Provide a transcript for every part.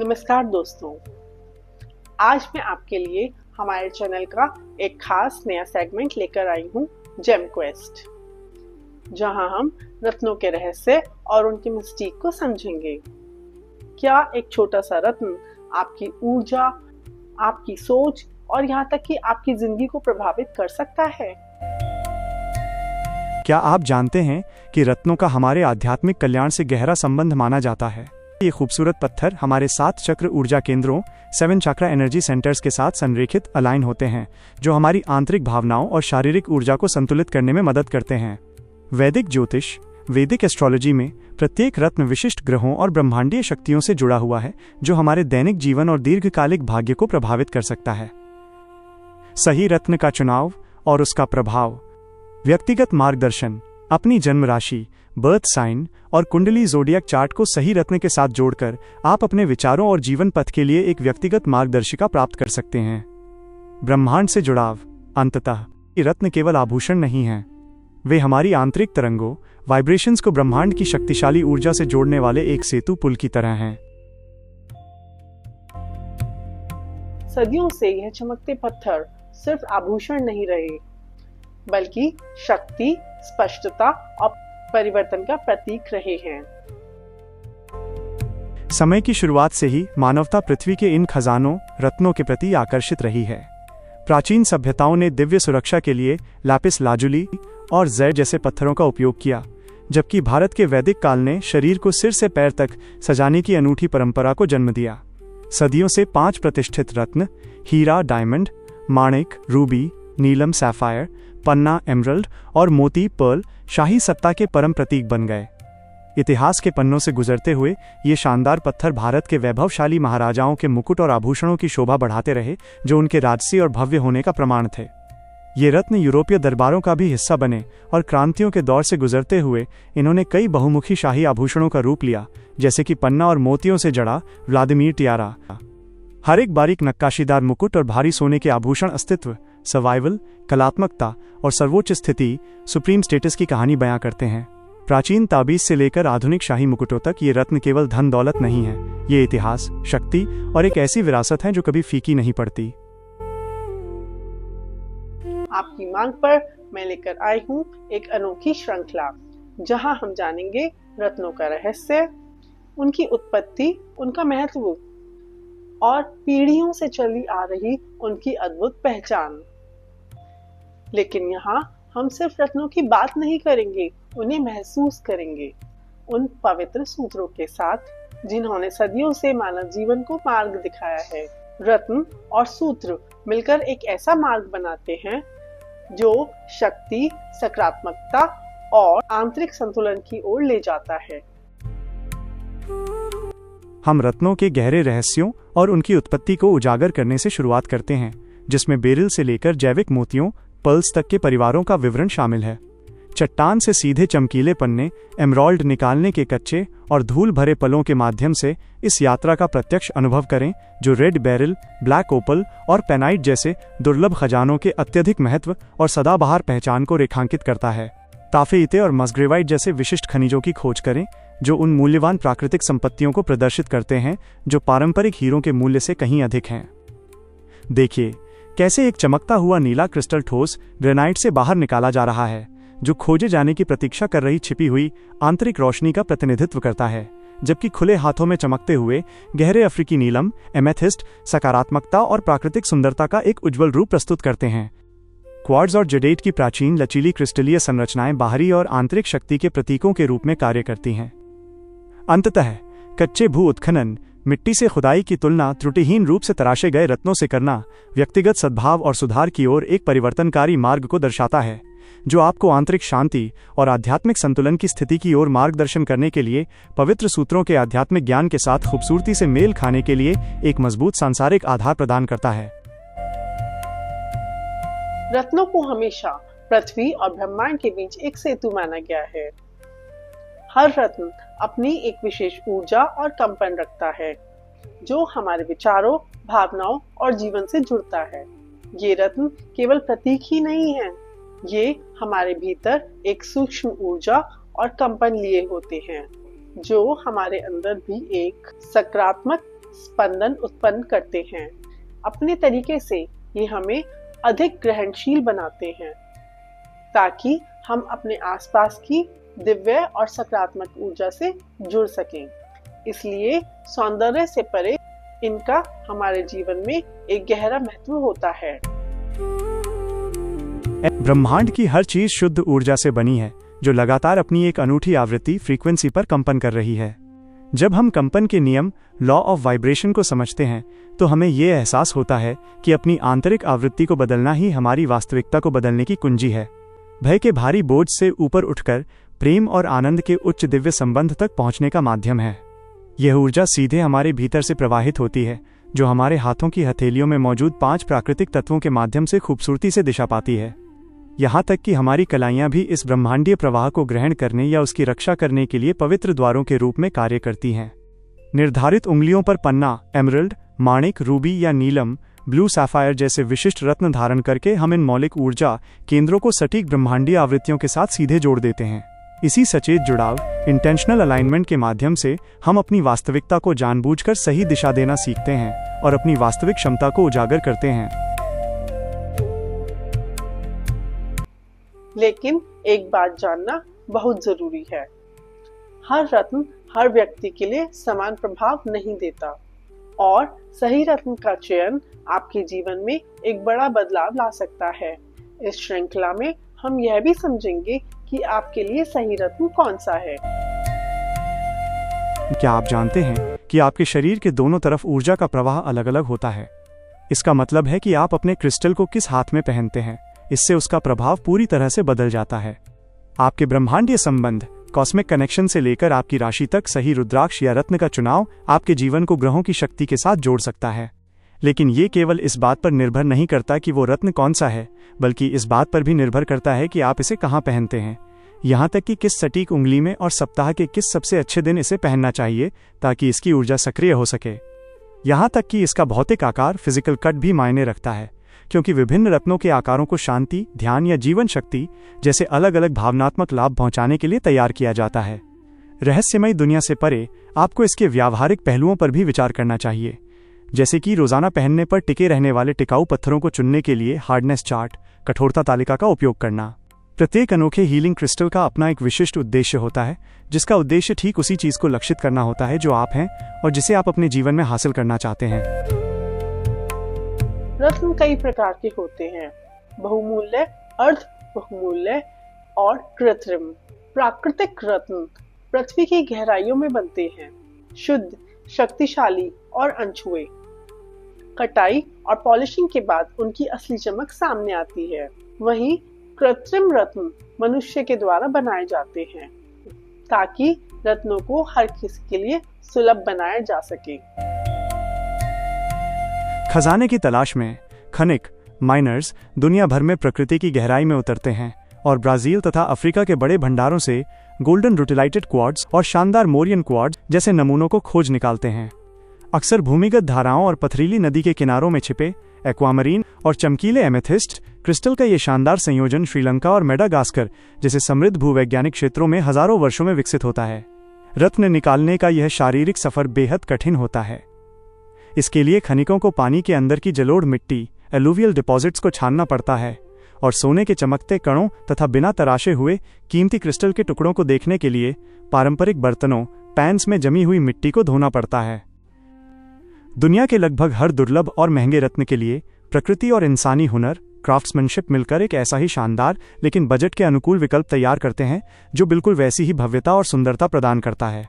नमस्कार दोस्तों, आज मैं आपके लिए हमारे चैनल का एक खास नया सेगमेंट लेकर आई हूँ, जेम क्वेस्ट, जहाँ हम रत्नों के रहस्य और उनके मिस्टीक को समझेंगे। क्या एक छोटा सा रत्न आपकी ऊर्जा, आपकी सोच और यहाँ तक कि आपकी जिंदगी को प्रभावित कर सकता है? क्या आप जानते हैं कि रत्नों का हमारे आध्यात्मिक कल्याण से गहरा संबंध माना जाता है। ये खूबसूरत पत्थर हमारे 7 चक्र ऊर्जा केंद्रों 7 चक्रा एनर्जी सेंटर्स के साथ संरेखित अलाइन होते हैं, जो हमारी आंतरिक भावनाओं और शारीरिक ऊर्जा को संतुलित करने में मदद करते हैं। वैदिक ज्योतिष, वैदिक एस्ट्रोलॉजी में प्रत्येक रत्न विशिष्ट ग्रहों और ब्रह्मांडीय शक्तियों से जुड़ा हुआ है, जो हमारे दैनिक जीवन और दीर्घकालिक भाग्य को प्रभावित कर सकता है। सही रत्न का चुनाव और उसका प्रभाव। व्यक्तिगत मार्गदर्शन। अपनी जन्म राशि, बर्थ साइन और कुंडली ज़ोडिएक चार्ट को सही रत्न के साथ जोड़कर आप अपने विचारों और जीवन पथ के लिए एक व्यक्तिगत मार्गदर्शिका प्राप्त कर सकते हैं। ब्रह्मांड से जुड़ाव। अंततः ये रत्न केवल आभूषण नहीं हैं, वे हमारी आंतरिक तरंगों, वाइब्रेशंस को ब्रह्मांड की शक्तिशाली ऊर्जा से जोड़ने वाले एक सेतु पुल की तरह हैं। सदियों से यह चमकते पत्थर सिर्फ आभूषण नहीं रहे, बल्कि शक्ति, स्पष्टता और परिवर्तन का प्रतीक रहे हैं। समय की शुरुआत से ही मानवता पृथ्वी के इन खजानों, रत्नों के प्रति आकर्षित रही है। प्राचीन सभ्यताओं ने दिव्य सुरक्षा के लिए लापिस लाजुली और जैड जैसे पत्थरों का उपयोग किया, जबकि भारत के वैदिक काल ने शरीर को सिर से पैर तक सजाने की अनूठी परंपरा को जन्म दिया। सदियों से 5 प्रतिष्ठित रत्न हीरा, डायमंड, माणिक, रूबी, नीलम, सैफायर, पन्ना, एमरल्ड और मोती, पर्ल शाही सत्ता के परम प्रतीक बन गए। इतिहास के पन्नों से गुजरते हुए ये शानदार पत्थर भारत के वैभवशाली महाराजाओं के मुकुट और आभूषणों की शोभा बढ़ाते रहे, जो उनके राजसी और भव्य होने का प्रमाण थे। ये रत्न यूरोपीय दरबारों का भी हिस्सा बने और क्रांतियों के दौर से गुजरते हुए इन्होंने कई बहुमुखी शाही आभूषणों का रूप लिया, जैसे कि पन्ना और मोतियों से जड़ा व्लादिमीर टियारा। हर एक बारीक नक्काशीदार मुकुट और भारी सोने के आभूषण अस्तित्व, सर्वाइवल, कलात्मकता और सर्वोच्च स्थिति, सुप्रीम स्टेटस की कहानी बयां करते हैं। प्राचीन ताबीज से लेकर आधुनिक शाही मुकुटों तक ये रत्न केवल धन दौलत नहीं है, ये इतिहास, शक्ति और एक ऐसी विरासत है जो कभी फीकी नहीं पड़ती। आपकी मांग पर मैं लेकर आई हूँ एक अनोखी श्रृंखला, जहाँ हम जानेंगे रत्नों का रहस्य, उनकी उत्पत्ति, उनका महत्व और पीढ़ियों से चली आ रही उनकी अद्भुत पहचान। लेकिन यहाँ हम सिर्फ रत्नों की बात नहीं करेंगे, उन्हें महसूस करेंगे, उन पवित्र सूत्रों के साथ जिन्होंने सदियों से मानव जीवन को मार्ग दिखाया है। रत्न और सूत्र मिलकर एक ऐसा मार्ग बनाते हैं जो शक्ति, सकारात्मकता और आंतरिक संतुलन की ओर ले जाता है। हम रत्नों के गहरे रहस्यों और उनकी उत्पत्ति को उजागर करने से शुरुआत करते हैं, जिसमें बेरिल से लेकर जैविक मोतियों, पर्ल्स तक के परिवारों का विवरण शामिल है। चट्टान से सीधे चमकीले पन्ने, एमराल्ड निकालने के कच्चे और धूल भरे पलों के माध्यम से इस यात्रा का प्रत्यक्ष अनुभव करें, जो रेड बेरिल, ब्लैक ओपल और पेनाइट जैसे दुर्लभ खजानों के अत्यधिक महत्व और सदाबहार पहचान को रेखांकित करता है। ताफेईते और मस्ग्रेवाइट जैसे विशिष्ट खनिजों की खोज करें, जो उन मूल्यवान प्राकृतिक संपत्तियों को प्रदर्शित करते हैं जो पारंपरिक हीरों के मूल्य से कहीं अधिक हैं। देखिए कैसे एक चमकता हुआ नीला क्रिस्टल ठोस ग्रेनाइट से बाहर निकाला जा रहा है, जो खोजे जाने की प्रतीक्षा कर रही छिपी हुई आंतरिक रोशनी का प्रतिनिधित्व करता है, जबकि खुले हाथों में चमकते हुए गहरे अफ्रीकी नीलम, एमेथिस्ट सकारात्मकता और प्राकृतिक सुंदरता का एक उज्ज्वल रूप प्रस्तुत करते हैं। क्वार्ट्ज और जडेट की प्राचीन लचीली क्रिस्टलीय संरचनाएं बाहरी और आंतरिक शक्ति के प्रतीकों के रूप में कार्य करती हैं। अंततः कच्चे भू उत्खनन, मिट्टी से खुदाई की तुलना त्रुटिहीन रूप से तराशे गए रत्नों से करना व्यक्तिगत सद्भाव और सुधार की ओर एक परिवर्तनकारी मार्ग को दर्शाता है, जो आपको आंतरिक शांति और आध्यात्मिक संतुलन की स्थिति की ओर मार्गदर्शन करने के लिए पवित्र सूत्रों के आध्यात्मिक ज्ञान के साथ खूबसूरती से मेल खाने के लिए एक मजबूत सांसारिक आधार प्रदान करता है। रत्नों को हमेशा पृथ्वी और ब्रह्मांड के बीच एक सेतु माना गया है। हर रत्न अपनी एक विशेष ऊर्जा और कंपन रखता है, जो हमारे विचारों, भावनाओं और जीवन से जुड़ता है। ये रत्न केवल प्रतीक ही नहीं है, ये हमारे भीतर एक सूक्ष्म ऊर्जा और कंपन लिए होते हैं, जो हमारे अंदर भी एक सकारात्मक स्पंदन उत्पन्न करते हैं। अपने तरीके से ये हमें अधिक ग्रहणशील बनाते हैं ताकि हम अपने आसपास की दिव्य और सकारात्मक ऊर्जा से जुड़ सकें। इसलिए सौंदर्य से परे इनका हमारे जीवन में एक गहरा महत्व होता है। ब्रह्मांड की हर चीज शुद्ध ऊर्जा से बनी है जो लगातार अपनी एक अनूठी आवृत्ति फ्रीक्वेंसी पर कंपन कर रही है। जब हम कंपन के नियम लॉ ऑफ वाइब्रेशन को समझते हैं तो हमें यह एहसास होता है कि अपनी आंतरिक आवृत्ति को बदलना ही हमारी वास्तविकता को बदलने की कुंजी है। भय के भारी बोझ से ऊपर उठकर प्रेम और आनंद के उच्च दिव्य संबंध तक पहुंचने का माध्यम है। यह ऊर्जा सीधे हमारे भीतर से प्रवाहित होती है जो हमारे हाथों की हथेलियों में मौजूद 5 प्राकृतिक तत्वों के माध्यम से खूबसूरती से दिशा पाती है। यहाँ तक कि हमारी कलाइयाँ भी इस ब्रह्मांडीय प्रवाह को ग्रहण करने या उसकी रक्षा करने के लिए पवित्र द्वारों के रूप में कार्य करती हैं। निर्धारित उंगलियों पर पन्ना, एमरल्ड, माणिक, रूबी या नीलम, ब्लू सैफायर जैसे विशिष्ट रत्न धारण करके हम इन मौलिक ऊर्जा केंद्रों को सटीक ब्रह्मांडीय आवृत्तियों के साथ सीधे जोड़ देते हैं। इसी सचेत जुड़ाव इंटेंशनल अलाइनमेंट के माध्यम से हम अपनी वास्तविकता को जानबूझकर सही दिशा देना सीखते हैं और अपनी वास्तविक क्षमता को उजागर करते हैं। लेकिन एक बात जानना बहुत जरूरी है, हर रत्न हर व्यक्ति के लिए समान प्रभाव नहीं देता और सही रत्न का चयन आपके जीवन में एक बड़ा बदलाव ला सकता है। इस श्रृंखला में हम यह भी समझेंगे कि आपके लिए सही रत्न कौन सा है। क्या आप जानते हैं कि आपके शरीर के दोनों तरफ ऊर्जा का प्रवाह अलग अलग होता है? इसका मतलब है कि आप अपने क्रिस्टल को किस हाथ में पहनते हैं, इससे उसका प्रभाव पूरी तरह से बदल जाता है। आपके ब्रह्मांडीय संबंध, कॉस्मिक कनेक्शन से लेकर आपकी राशि तक सही रुद्राक्ष या रत्न का चुनाव आपके जीवन को ग्रहों की शक्ति के साथ जोड़ सकता है। लेकिन ये केवल इस बात पर निर्भर नहीं करता कि वो रत्न कौन सा है, बल्कि इस बात पर भी निर्भर करता है कि आप इसे कहाँ पहनते हैं, यहाँ तक कि किस सटीक उंगली में और सप्ताह के किस सबसे अच्छे दिन इसे पहनना चाहिए ताकि इसकी ऊर्जा सक्रिय हो सके। यहाँ तक कि इसका भौतिक आकार, फिजिकल कट भी मायने रखता है, क्योंकि विभिन्न रत्नों के आकारों को शांति, ध्यान या जीवन शक्ति जैसे अलग अलग भावनात्मक लाभ पहुंचाने के लिए तैयार किया जाता है। रहस्यमय दुनिया से परे आपको इसके व्यावहारिक पहलुओं पर भी विचार करना चाहिए, जैसे कि रोजाना पहनने पर टिके रहने वाले टिकाऊ पत्थरों को चुनने के लिए हार्डनेस चार्ट, कठोरता तालिका का उपयोग करना। प्रत्येक अनोखे हीलिंग क्रिस्टल का अपना एक विशिष्ट उद्देश्य होता है, जिसका उद्देश्य ठीक उसी चीज को लक्षित करना होता है जो आप हैं और जिसे आप अपने जीवन में हासिल करना चाहते हैं। रत्न कई प्रकार के होते हैं, बहुमूल्य, अर्ध बहुमूल्य और कृत्रिम। प्राकृतिक रत्न पृथ्वी की गहराइयों में बनते हैं, शुद्ध, शक्तिशाली और अनछुए। कटाई और पॉलिशिंग के बाद उनकी असली चमक सामने आती है। वहीं कृत्रिम रत्न मनुष्य के द्वारा बनाए जाते हैं ताकि रत्नों को हर किसी के लिए सुलभ बनाया जा सके। खजाने की तलाश में खनिक माइनर्स दुनिया भर में प्रकृति की गहराई में उतरते हैं और ब्राजील तथा अफ्रीका के बड़े भंडारों से गोल्डन रुटिलाइटेड क्वार्ट्ज और शानदार मोरियन क्वार्ट्ज जैसे नमूनों को खोज निकालते हैं। अक्सर भूमिगत धाराओं और पथरीली नदी के किनारों में छिपे एक्वामरीन और चमकीले एमेथिस्ट क्रिस्टल का ये शानदार संयोजन श्रीलंका और मेडागास्कर जैसे समृद्ध भूवैज्ञानिक क्षेत्रों में हजारों वर्षों में विकसित होता है। रत्न निकालने का यह शारीरिक सफर बेहद कठिन होता है। इसके लिए खनिकों को पानी के अंदर की जलोढ़ मिट्टी, एलुवियल डिपॉजिट्स को छानना पड़ता है और सोने के चमकते कणों तथा बिना तराशे हुए कीमती क्रिस्टल के टुकड़ों को देखने के लिए पारंपरिक बर्तनों, पैन्स में जमी हुई मिट्टी को धोना पड़ता है। दुनिया के लगभग हर दुर्लभ और महंगे रत्न के लिए प्रकृति और इंसानी हुनर, क्राफ्ट्समैनशिप मिलकर एक ऐसा ही शानदार लेकिन बजट के अनुकूल विकल्प तैयार करते हैं जो बिल्कुल वैसी ही भव्यता और सुंदरता प्रदान करता है।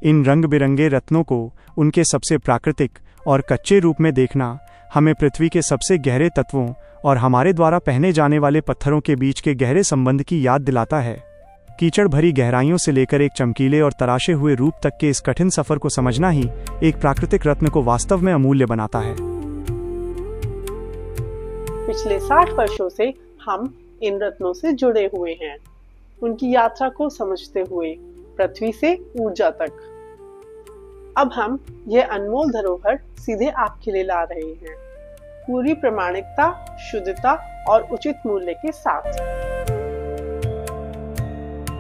इन रंग बिरंगे रत्नों को उनके सबसे प्राकृतिक और कच्चे रूप में देखना हमें पृथ्वी के सबसे गहरे तत्वों और हमारे द्वारा पहने जाने वाले पत्थरों के बीच के गहरे संबंध की याद दिलाता है। कीचड़ भरी गहराइयों से लेकर एक चमकीले और तराशे हुए रूप तक के इस कठिन सफर को समझना ही एक प्राकृतिक रत्न को वास्तव में अमूल्य बनाता है। पिछले 60 वर्षों से हम इन रत्नों से जुड़े हुए हैं, उनकी यात्रा को समझते हुए पृथ्वी से ऊर्जा तक। अब हम यह अनमोल धरोहर सीधे आपके लिए ला रहे हैं, पूरी प्रामाणिकता, शुद्धता और उचित मूल्य के साथ।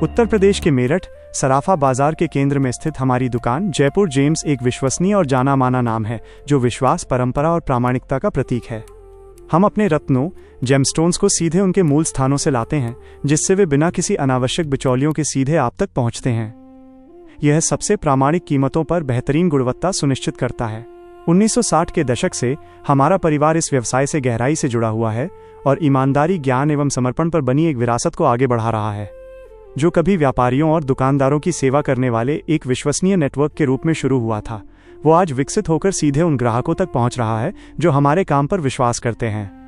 उत्तर प्रदेश के मेरठ, सराफा बाजार के केंद्र में स्थित हमारी दुकान जयपुर जेम्स एक विश्वसनीय और जाना माना नाम है जो विश्वास, परंपरा और प्रामाणिकता का प्रतीक है। हम अपने रत्नों जेमस्टोन्स को सीधे उनके मूल स्थानों से लाते हैं, जिससे वे बिना किसी अनावश्यक बिचौलियों के सीधे आप तक पहुंचते हैं। यह सबसे प्रामाणिक कीमतों पर बेहतरीन गुणवत्ता सुनिश्चित करता है। 1960 के दशक से हमारा परिवार इस व्यवसाय से गहराई से जुड़ा हुआ है और ईमानदारी, ज्ञान एवं समर्पण पर बनी एक विरासत को आगे बढ़ा रहा है, जो कभी व्यापारियों और दुकानदारों की सेवा करने वाले एक विश्वसनीय नेटवर्क के रूप में शुरू हुआ था। वो आज विकसित होकर सीधे उन ग्राहकों तक पहुंच रहा है जो हमारे काम पर विश्वास करते हैं।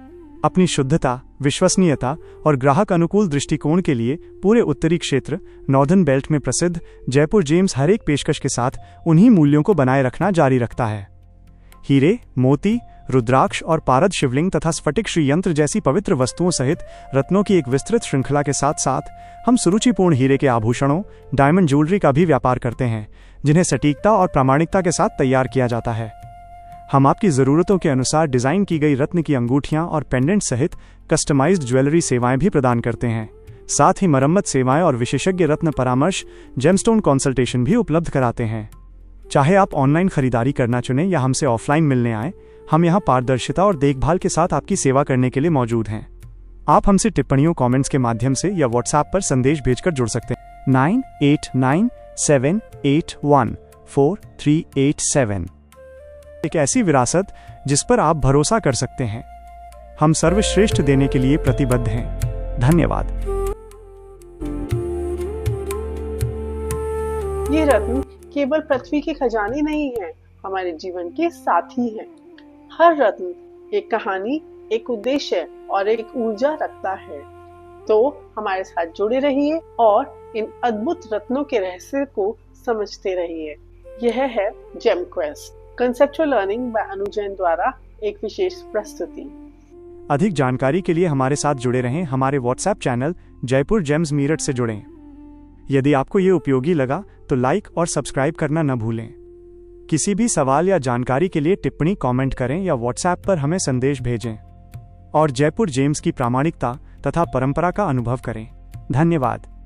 अपनी शुद्धता, विश्वसनीयता और ग्राहक अनुकूल दृष्टिकोण के लिए पूरे उत्तरी क्षेत्र नॉर्दर्न बेल्ट में प्रसिद्ध जयपुर जेम्स हर एक पेशकश के साथ उन्हीं मूल्यों को बनाए रखना जारी रखता है। हीरे, मोती, रुद्राक्ष और पारद शिवलिंग तथा स्फटिक श्रीयंत्र जैसी पवित्र वस्तुओं सहित रत्नों की एक विस्तृत श्रृंखला के साथ साथ हम सुरुचिपूर्ण हीरे के आभूषणों, डायमंड ज्वेलरी का भी व्यापार करते हैं, जिन्हें सटीकता और प्रामाणिकता के साथ तैयार किया जाता है। हम आपकी ज़रूरतों के अनुसार डिज़ाइन की गई रत्न की अंगूठियां और पेंडेंट सहित कस्टमाइज्ड ज्वेलरी सेवाएं भी प्रदान करते हैं। साथ ही मरम्मत सेवाएं और विशेषज्ञ रत्न परामर्श, जेमस्टोन कंसल्टेशन भी उपलब्ध कराते हैं। चाहे आप ऑनलाइन खरीदारी करना चुनें या हमसे ऑफलाइन मिलने आएं, हम यहां पारदर्शिता और देखभाल के साथ आपकी सेवा करने के लिए मौजूद हैं। आप हमसे टिप्पणियों, कमेंट्स के माध्यम से या व्हाट्सएप पर संदेश भेजकर जुड़ सकते हैं। 9897814387 एक ऐसी विरासत जिस पर आप भरोसा कर सकते हैं। हम सर्वश्रेष्ठ देने के लिए प्रतिबद्ध हैं। धन्यवाद। ये रत्न केवल पृथ्वी के खजाने नहीं है, हमारे जीवन के साथी हैं। हर रत्न एक कहानी, एक उद्देश्य और एक ऊर्जा रखता है। तो हमारे साथ जुड़े रहिए और इन अद्भुत रत्नों के रहस्य को समझते रहिए। यह है Gem Quest, conceptual learning by Anu Jain द्वारा एक विशेष प्रस्तुति। अधिक जानकारी के लिए हमारे साथ जुड़े रहें। हमारे WhatsApp channel Jaipur James Meerut से जुड़ें। यदि आपको ये उपयोगी लगा तो लाइक और सब्सक्राइब करना न भूलें। किसी भी सवाल या जानकारी के लिए टिप्पणी, कमेंट करें या व्हाट्सएप पर हमें संदेश भेजें और जयपुर जेम्स की प्रामाणिकता तथा परंपरा का अनुभव करें। धन्यवाद।